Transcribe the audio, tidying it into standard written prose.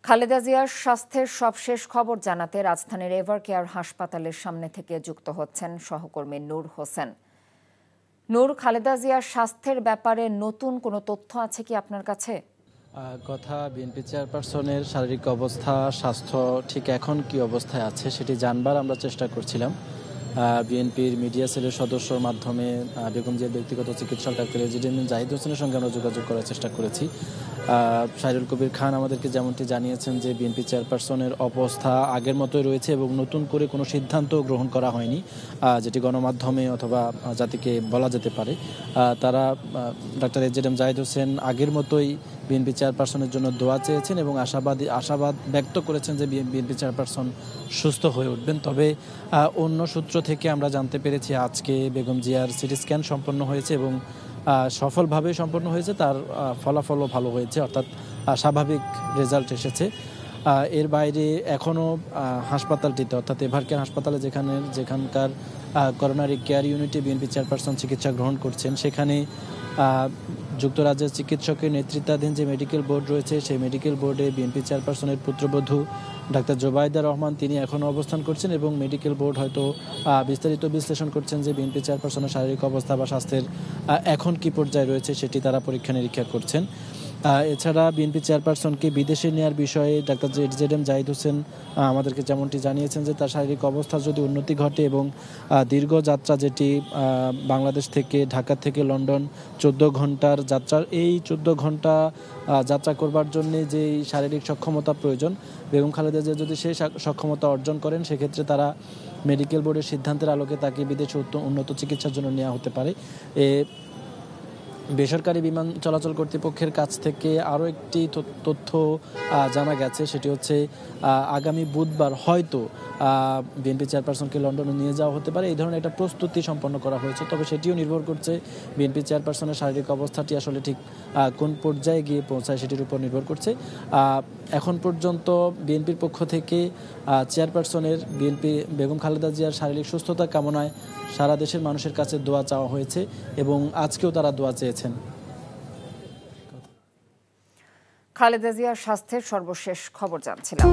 খালেদা জিয়ার স্বাস্থ্যের সবশেষ খবর জানাতে রাজধানীর এভারকেয়ার হাসপাতালের সামনে থেকে যুক্ত হচ্ছেন সহকর্মী নূর হোসেন। নূর, খালেদা জিয়ার স্বাস্থ্যের ব্যাপারে নতুন কোনো তথ্য আছে কি আপনার কাছে? কথা বিএনপি চেয়ারপারসনের শারীরিক অবস্থা, স্বাস্থ্য ঠিক এখন কি অবস্থায় আছে সেটি জানবার আমরা চেষ্টা করছিলাম। বিএনপির মিডিয়া সেলের সদস্যর মাধ্যমে বেগম জিয়ার ব্যক্তিগত চিকিৎসক ডাক্তার এজিএম জাহিদ হোসেনের সঙ্গে আমরা যোগাযোগ করার চেষ্টা করেছি। শাহরুল কবির খান আমাদেরকে যেমনটি জানিয়েছেন যে বিএনপি চেয়ারপারসনের অবস্থা আগের মতোই রয়েছে এবং নতুন করে কোনো সিদ্ধান্ত গ্রহণ করা হয়নি, যেটি গণমাধ্যমে অথবা জাতিকে বলা যেতে পারে। তারা ডাক্তার এজিএম জাহিদ হোসেন আগের মতোই বিএনপি চেয়ারপারসনের জন্য দোয়া চেয়েছেন এবং আশাবাদ ব্যক্ত করেছেন যে বিএনপি চেয়ারপারসন সুস্থ হয়ে উঠবেন। তবে অন্য সূত্র থেকে আমরা জানতে পেরেছি আজকে বেগম জিয়ার সিটি স্ক্যান সম্পন্ন হয়েছে এবং সফলভাবে সম্পন্ন হয়েছে, তার ফলাফলও ভালো হয়েছে, অর্থাৎ স্বাভাবিক রেজাল্ট এসেছে। এর বাইরে এখনও হাসপাতালটিতে অর্থাৎ এভারকেয়ার হাসপাতালে যেখানকার করোনারি কেয়ার ইউনিটে বিএনপি চেয়ারপারসন চিকিৎসা গ্রহণ করছেন, সেখানে যুক্তরাজ্যের চিকিৎসকের নেতৃত্বাধীন যে মেডিকেল বোর্ড রয়েছে সেই মেডিকেল বোর্ডে বিএনপি চেয়ারপারসনের পুত্রবধূ ডাক্তার জোবাইদা রহমান তিনি এখনও অবস্থান করছেন এবং মেডিকেল বোর্ড হয়তো বিস্তারিত বিশ্লেষণ করছেন যে বিএনপি চেয়ারপারসনের শারীরিক অবস্থা বা স্বাস্থ্যের এখন কি পর্যায়ে রয়েছে সেটি তারা পরীক্ষা নিরীক্ষা করছেন। এছাড়া বিএনপি চেয়ারপারসনকে বিদেশে নেওয়ার বিষয়ে ডাক্তার এজিএম জাহিদ হোসেন আমাদেরকে যেমনটি জানিয়েছেন যে তার শারীরিক অবস্থার যদি উন্নতি ঘটে এবং দীর্ঘ যাত্রা, যেটি বাংলাদেশ থেকে ঢাকা থেকে লন্ডন 14 ঘন্টার যাত্রা, এই 14 ঘন্টা যাত্রা করবার জন্যে যে শারীরিক সক্ষমতা প্রয়োজন, বেগম খালেদা জিয়া যদি সেই সক্ষমতা অর্জন করেন সেক্ষেত্রে তারা মেডিকেল বোর্ডের সিদ্ধান্তের আলোকে তাকে বিদেশে উন্নত চিকিৎসার জন্য নেওয়া হতে পারে। বেসরকারি বিমান চলাচল কর্তৃপক্ষের কাছ থেকে আরও একটি তথ্য জানা গেছে, সেটি হচ্ছে আগামী বুধবার হয়তো বিএনপি চেয়ারপারসনকে লন্ডনে নিয়ে যাওয়া হতে পারে। এই ধরনের একটা প্রস্তুতি সম্পন্ন করা হয়েছে, তবে সেটিও নির্ভর করছে বিএনপি চেয়ারপারসনের শারীরিক অবস্থাটি আসলে ঠিক কোন পর্যায়ে গিয়ে পৌঁছায় সেটির উপর নির্ভর করছে। এখন পর্যন্ত বিএনপির পক্ষ থেকে চেয়ারপারসনের বিএনপি বেগম খালেদা জিয়ার শারীরিক সুস্থতা কামনায় সারা দেশের মানুষের কাছে দোয়া চাওয়া হয়েছে এবং আজকেও তারা দোয়া চেয়েছেন। খালেদা জিয়ার স্বাস্থ্যের সর্বশেষ খবর জানছিলাম।